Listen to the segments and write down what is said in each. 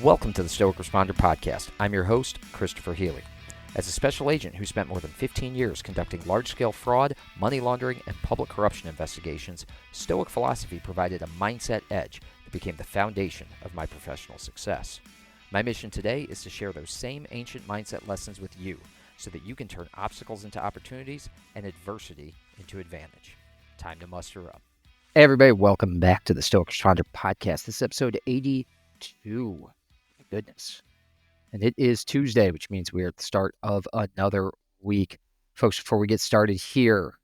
Welcome to the Stoic Responder Podcast. I'm your host, Christopher Healy. As a special agent who spent more than 15 years conducting large-scale fraud, money laundering, and public corruption investigations, Stoic philosophy provided a mindset edge that became the foundation of my professional success. My mission today is to share those same ancient mindset lessons with you so that you can turn obstacles into opportunities and adversity into advantage. Time to muster up. Hey everybody, welcome back to the Stoic Responder Podcast. This is episode 82. Goodness. And it is Tuesday, which means we are at the start of another week. Folks, before we get started here,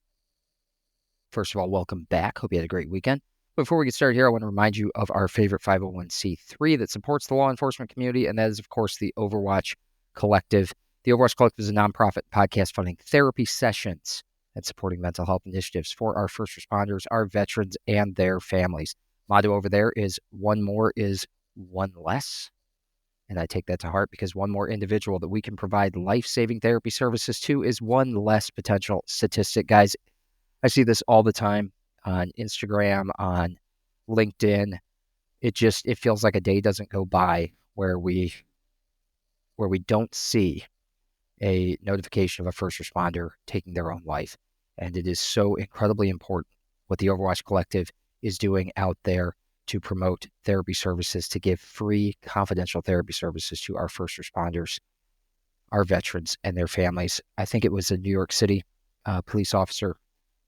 first of all, welcome back. Hope you had a great weekend. Before we get started here, I want to remind you of our favorite 501c3 that supports the law enforcement community, and that is, of course, the Overwatch Collective. The Overwatch Collective is a nonprofit podcast funding therapy sessions and supporting mental health initiatives for our first responders, our veterans, and their families. Motto over there is one more is one less. And I take that to heart because one more individual that we can provide life-saving therapy services to is one less potential statistic. Guys, I see this all the time on Instagram, on LinkedIn. It feels like a day doesn't go by where we don't see a notification of a first responder taking their own life. And it is so incredibly important what the Overwatch Collective is doing out there to promote therapy services, to give free confidential therapy services to our first responders, our veterans, and their families. I think it was a New York City police officer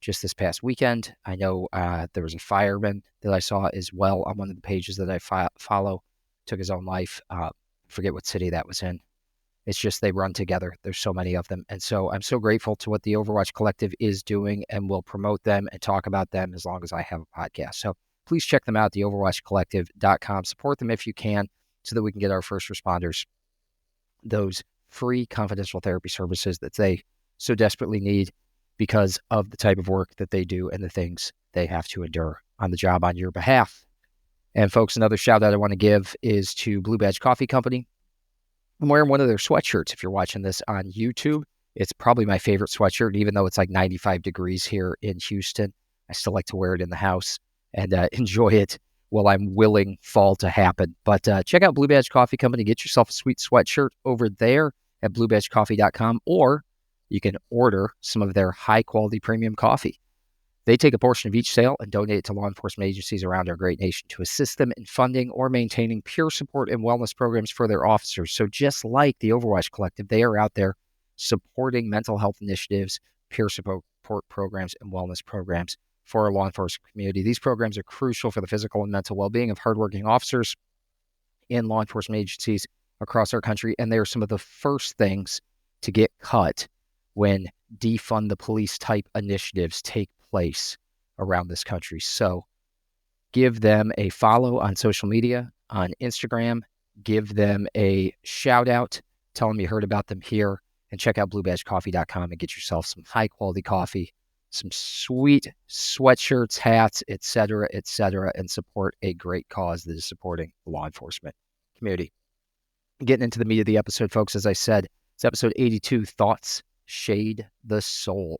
just this past weekend. I know there was a fireman that I saw as well on one of the pages that I follow, took his own life. Forget what city that was in. It's just they run together. There's so many of them. And so I'm so grateful to what the Overwatch Collective is doing, and will promote them and talk about them as long as I have a podcast. So please check them out, theoverwatchcollective.com. Support them if you can so that we can get our first responders those free confidential therapy services that they so desperately need because of the type of work that they do and the things they have to endure on the job on your behalf. And folks, another shout out I want to give is to Blue Badge Coffee Company. I'm wearing one of their sweatshirts. If you're watching this on YouTube, it's probably my favorite sweatshirt, even though it's like 95 degrees here in Houston. I still like to wear it in the house and enjoy it while I'm willing fall to happen. But check out Blue Badge Coffee Company. Get yourself a sweet sweatshirt over there at bluebadgecoffee.com, or you can order some of their high-quality premium coffee. They take a portion of each sale and donate it to law enforcement agencies around our great nation to assist them in funding or maintaining peer support and wellness programs for their officers. So just like the Overwatch Collective, they are out there supporting mental health initiatives, peer support programs, and wellness programs for our law enforcement community. These programs are crucial for the physical and mental well-being of hardworking officers in law enforcement agencies across our country, and they are some of the first things to get cut when defund the police type initiatives take place around this country. So give them a follow on social media, on Instagram, give them a shout out, tell them you heard about them here, and check out bluebadgecoffee.com and get yourself some high quality coffee, some sweet sweatshirts, hats, etc., and support a great cause that is supporting the law enforcement community. Getting into the meat of the episode, folks, as I said, it's episode 82, Thoughts Shade the Soul.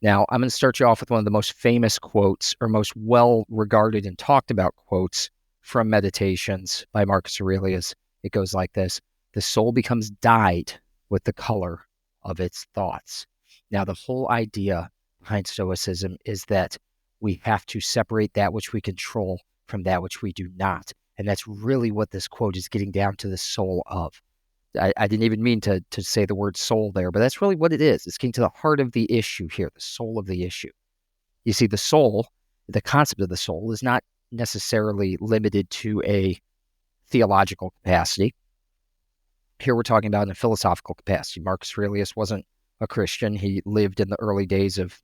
Now, I'm going to start you off with one of the most famous quotes, or most well-regarded and talked about quotes from Meditations by Marcus Aurelius. It goes like this: the soul becomes dyed with the color of its thoughts. Now, the whole idea behind Stoicism is that we have to separate that which we control from that which we do not. And that's really what this quote is getting down to the soul of. I didn't even mean to say the word soul there, but that's really what it is. It's getting to the heart of the issue here, the soul of the issue. You see, the soul, the concept of the soul, is not necessarily limited to a theological capacity. Here we're talking about in a philosophical capacity. Marcus Aurelius wasn't a Christian. He lived in the early days of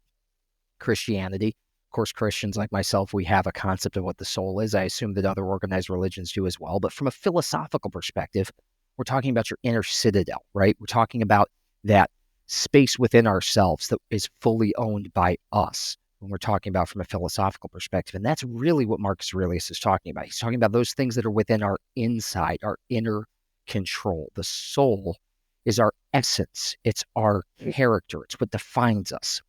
Christianity. Of course, Christians like myself, we have a concept of what the soul is. I assume that other organized religions do as well. But from a philosophical perspective, we're talking about your inner citadel, right? We're talking about that space within ourselves that is fully owned by us when we're talking about from a philosophical perspective. And that's really what Marcus Aurelius is talking about. He's talking about those things that are within our inside, our inner control. The soul is our essence. It's our character. It's what defines us.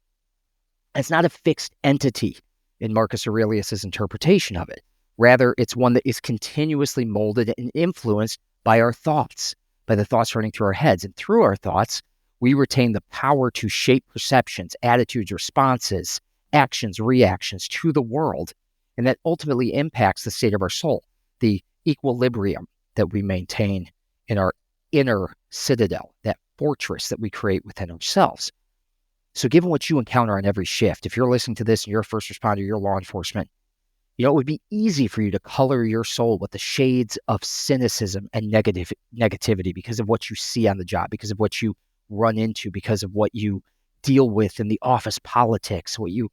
It's not a fixed entity in Marcus Aurelius's interpretation of it. Rather, it's one that is continuously molded and influenced by our thoughts, by the thoughts running through our heads. And through our thoughts, we retain the power to shape perceptions, attitudes, responses, actions, reactions to the world. And that ultimately impacts the state of our soul, the equilibrium that we maintain in our inner citadel, that fortress that we create within ourselves. So given what you encounter on every shift, if you're listening to this and you're a first responder, you're law enforcement, it would be easy for you to color your soul with the shades of cynicism and negativity because of what you see on the job, because of what you run into, because of what you deal with in the office politics, what you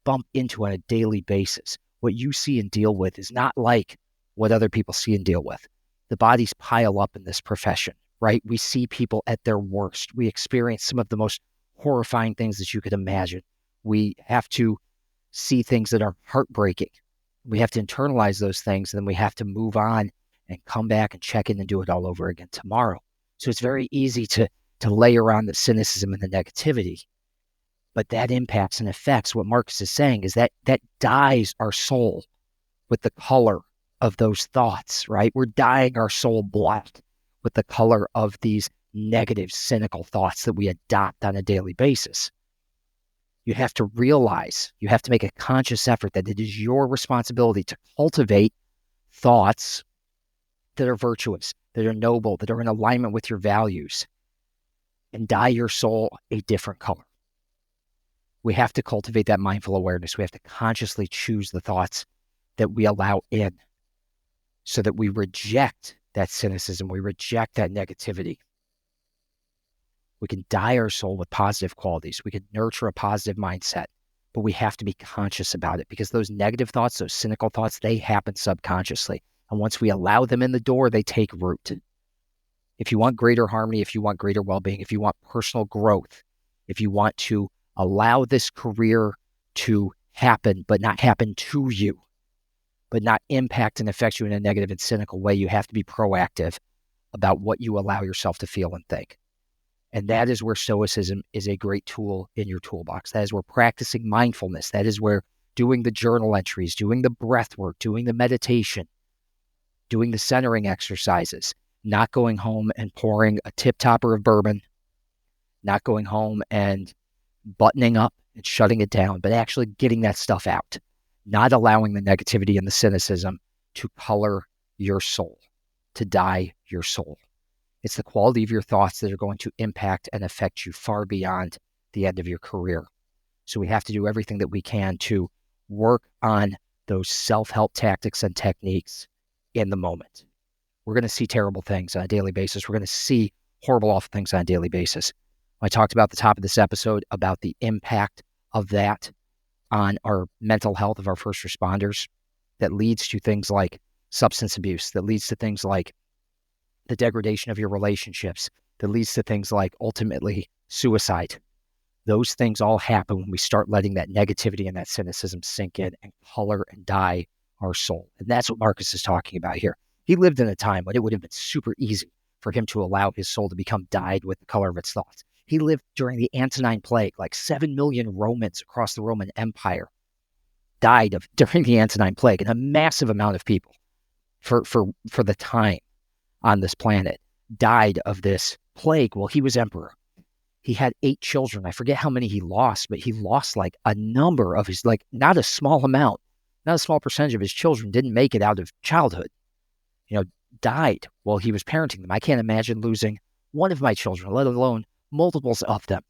bump into on a daily basis. What you see and deal with is not like what other people see and deal with. The bodies pile up in this profession, right? We see people at their worst. We experience some of the most horrifying things that you could imagine. We have to see things that are heartbreaking. We have to internalize those things, and then we have to move on and come back and check in and do it all over again tomorrow. So it's very easy to layer on the cynicism and the negativity, but that impacts and affects what Marcus is saying is that dyes our soul with the color of those thoughts, right? We're dyeing our soul black with the color of these negative, cynical thoughts that we adopt on a daily basis. You have to realize, you have to make a conscious effort that it is your responsibility to cultivate thoughts that are virtuous, that are noble, that are in alignment with your values, and dye your soul a different color. We have to cultivate that mindful awareness. We have to consciously choose the thoughts that we allow in so that we reject that cynicism, we reject that negativity. We can dye our soul with positive qualities. We can nurture a positive mindset, but we have to be conscious about it because those negative thoughts, those cynical thoughts, they happen subconsciously. And once we allow them in the door, they take root. If you want greater harmony, if you want greater well-being, if you want personal growth, if you want to allow this career to happen, but not happen to you, but not impact and affect you in a negative and cynical way, you have to be proactive about what you allow yourself to feel and think. And that is where Stoicism is a great tool in your toolbox. That is where practicing mindfulness, that is where doing the journal entries, doing the breath work, doing the meditation, doing the centering exercises, not going home and pouring a tip-topper of bourbon, not going home and buttoning up and shutting it down, but actually getting that stuff out, not allowing the negativity and the cynicism to color your soul, to dye your soul. It's the quality of your thoughts that are going to impact and affect you far beyond the end of your career. So we have to do everything that we can to work on those self-help tactics and techniques in the moment. We're going to see terrible things on a daily basis. We're going to see horrible, awful things on a daily basis. I talked about at the top of this episode about the impact of that on our mental health of our first responders that leads to things like substance abuse, that leads to things like the degradation of your relationships, that leads to things like ultimately suicide. Those things all happen when we start letting that negativity and that cynicism sink in and color and dye our soul. And that's what Marcus is talking about here. He lived in a time when it would have been super easy for him to allow his soul to become dyed with the color of its thoughts. He lived during the Antonine Plague, like 7 million Romans across the Roman Empire died during the Antonine Plague, and a massive amount of people for the time on this planet died of this plague while he was emperor. He had 8 children. I forget how many he lost, but he lost like a number of his, like not a small amount, not a small percentage of his children didn't make it out of childhood, died while he was parenting them. I can't imagine losing one of my children, let alone multiples of them.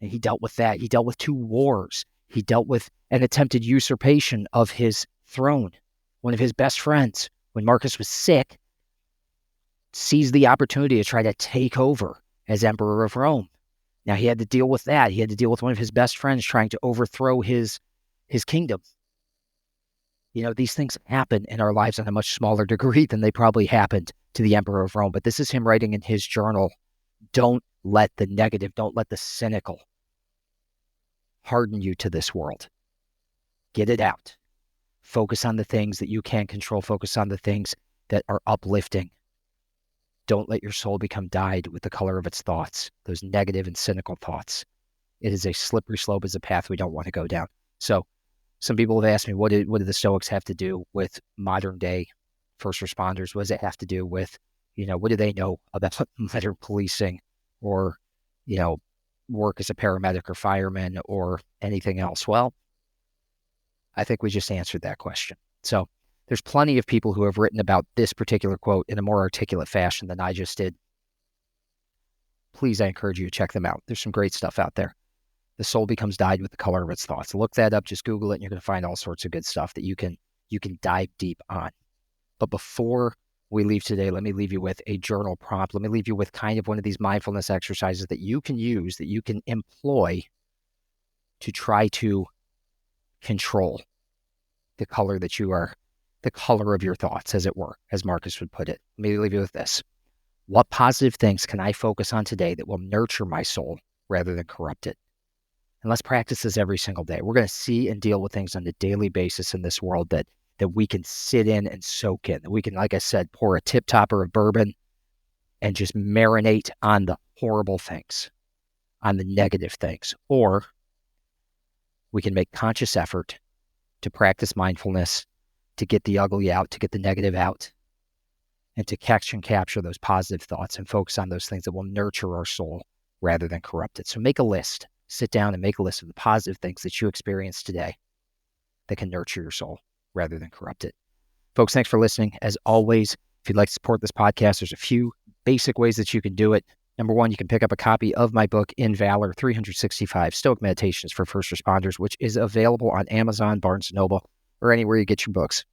And he dealt with that. He dealt with 2 wars. He dealt with an attempted usurpation of his throne. One of his best friends, when Marcus was sick, seized the opportunity to try to take over as emperor of Rome. Now he had to deal with that. He had to deal with one of his best friends trying to overthrow his kingdom. These things happen in our lives on a much smaller degree than they probably happened to the emperor of Rome. But this is him writing in his journal, don't let the negative, don't let the cynical harden you to this world. Get it out. Focus on the things that you can control. Focus on the things that are uplifting. Don't let your soul become dyed with the color of its thoughts, those negative and cynical thoughts. It is a slippery slope, is a path we don't want to go down. So Some people have asked me, what do the Stoics have to do with modern day first responders? What does it have to do with, what do they know about modern policing or, work as a paramedic or fireman or anything else? Well, I think we just answered that question. So there's plenty of people who have written about this particular quote in a more articulate fashion than I just did. Please, I encourage you to check them out. There's some great stuff out there. The soul becomes dyed with the color of its thoughts. Look that up. Just Google it, and you're going to find all sorts of good stuff that you can dive deep on. But before we leave today, let me leave you with a journal prompt. Let me leave you with kind of one of these mindfulness exercises that you can use, that you can employ to try to control the color that you are, the color of your thoughts, as it were, as Marcus would put it. Let me leave you with this. What positive things can I focus on today that will nurture my soul rather than corrupt it? And let's practice this every single day. We're going to see and deal with things on a daily basis in this world that we can sit in and soak in. That we can, like I said, pour a tip topper of bourbon and just marinate on the horrible things, on the negative things. Or we can make conscious effort to practice mindfulness, to get the ugly out, to get the negative out, and to catch and capture those positive thoughts and focus on those things that will nurture our soul rather than corrupt it. So make a list. Sit down and make a list of the positive things that you experienced today that can nurture your soul rather than corrupt it. Folks, thanks for listening. As always, if you'd like to support this podcast, there's a few basic ways that you can do it. Number one, you can pick up a copy of my book, In Valor, 365 Stoic Meditations for First Responders, which is available on Amazon, Barnes & Noble, or anywhere you get your books.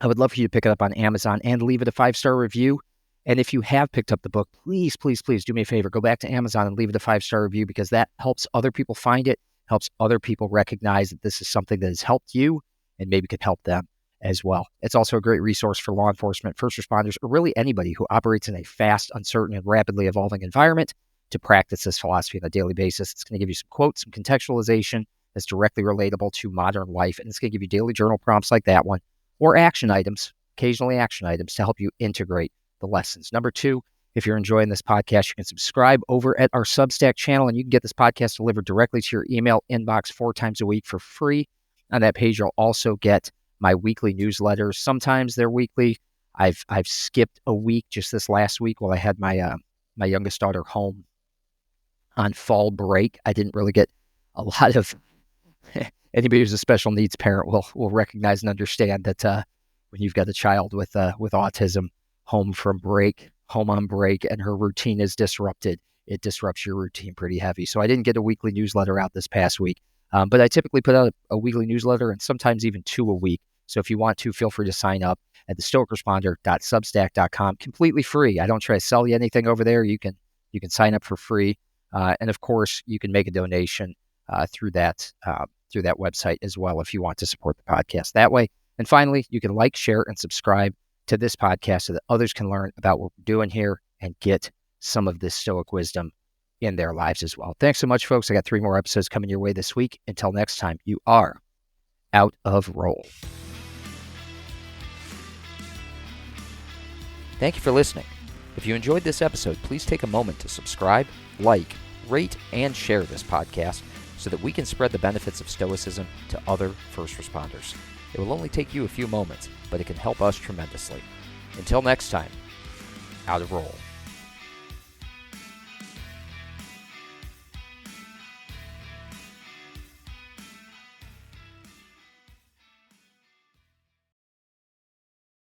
I would love for you to pick it up on Amazon and leave it a 5-star review. And if you have picked up the book, please, please, please do me a favor. Go back to Amazon and leave it a 5-star review, because that helps other people find it, helps other people recognize that this is something that has helped you and maybe could help them as well. It's also a great resource for law enforcement, first responders, or really anybody who operates in a fast, uncertain, and rapidly evolving environment to practice this philosophy on a daily basis. It's going to give you some quotes, some contextualization that's directly relatable to modern life, and it's going to give you daily journal prompts like that one, or action items, occasionally action items, to help you integrate the lessons. Number two, if you're enjoying this podcast, you can subscribe over at our Substack channel, and you can get this podcast delivered directly to your email inbox 4 times a week for free. On that page, you'll also get my weekly newsletters. Sometimes they're weekly. I've skipped a week just this last week while I had my my youngest daughter home on fall break. I didn't really get a lot of anybody who's a special needs parent will recognize and understand that when you've got a child with autism home on break, and her routine is disrupted, it disrupts your routine pretty heavy. So I didn't get a weekly newsletter out this past week, but I typically put out a weekly newsletter, and sometimes even 2 a week. So if you want to, feel free to sign up at thestoicresponder.substack.com, completely free. I don't try to sell you anything over there. You can sign up for free, and of course, you can make a donation through that website as well if you want to support the podcast that way. And finally, you can like, share, and subscribe to this podcast so that others can learn about what we're doing here and get some of this Stoic wisdom in their lives as well. Thanks so much, folks. I got 3 more episodes coming your way this week. Until next time, you are out of roll. Thank you for listening. If you enjoyed this episode, please take a moment to subscribe, like, rate, and share this podcast so that we can spread the benefits of Stoicism to other first responders. It will only take you a few moments, but it can help us tremendously. Until next time, out of roll.